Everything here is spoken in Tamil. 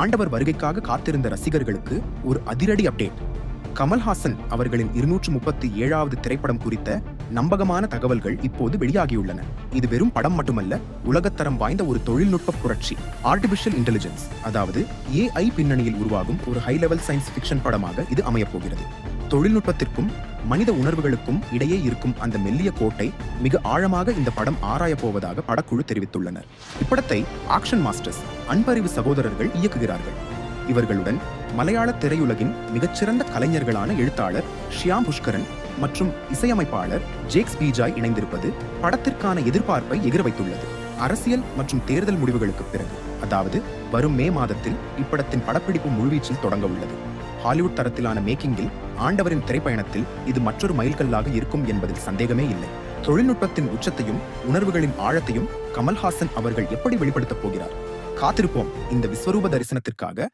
ஆண்டவர் வருகைக்காக காத்திருந்த ரசிகர்களுக்கு ஒரு அதிரடி அப்டேட். கமல்ஹாசன் அவர்களின் 237வது திரைப்படம் குறித்த நம்பகமான தகவல்கள் இப்போது வெளியாகியுள்ளன. இது வெறும் படம் மட்டுமல்ல, உலகத்தரம் வாய்ந்த ஒரு தொழில்நுட்ப புரட்சி. ஆர்டிபிஷியல் இன்டெலிஜென்ஸ், அதாவது AI பின்னணியில் உருவாகும் ஒரு ஹை லெவல் சயின்ஸ் ஃபிக்ஷன் படமாக இது அமையப்போகிறது. தொழில்நுட்பத்திற்கும் மனித உணர்வுகளுக்கும் இடையே இருக்கும் அந்த மெல்லிய கோட்டை மிக ஆழமாக இந்த படம் ஆராயப் போவதாக படக்குழு தெரிவித்துள்ளனர். இப்படத்தை ஆக்ஷன் மாஸ்டர்ஸ் அன்பறிவு சகோதரர்கள் இயக்குகிறார்கள். இவர்களுடன் மலையாள திரையுலகின் மிகச்சிறந்த கலைஞர்களான எழுத்தாளர் ஷியாம் புஷ்கரன் மற்றும் இசையமைப்பாளர் ஜேக்ஸ் பீஜாய் இணைந்திருப்பது படத்திற்கான எதிர்பார்ப்பை எகிர வைத்துள்ளது. அரசியல் மற்றும் தேர்தல் முடிவுகளுக்கு பிறகு, அதாவது வரும் மே மாதத்தில் இப்படத்தின் படப்பிடிப்பு முழுவீச்சில் தொடங்க உள்ளது. ஹாலிவுட் தரத்திலான மேக்கிங்கில் ஆண்டவரின் திரைப்பயணத்தில் இது மற்றொரு மைல்கல்லாக இருக்கும் என்பதில் சந்தேகமே இல்லை. தொழில்நுட்பத்தின் உச்சத்தையும் உணர்வுகளின் ஆழத்தையும் கமல்ஹாசன் அவர்கள் எப்படி வெளிப்படுத்தப் போகிறார்? காத்திருப்போம் இந்த விஸ்வரூப தரிசனத்திற்காக.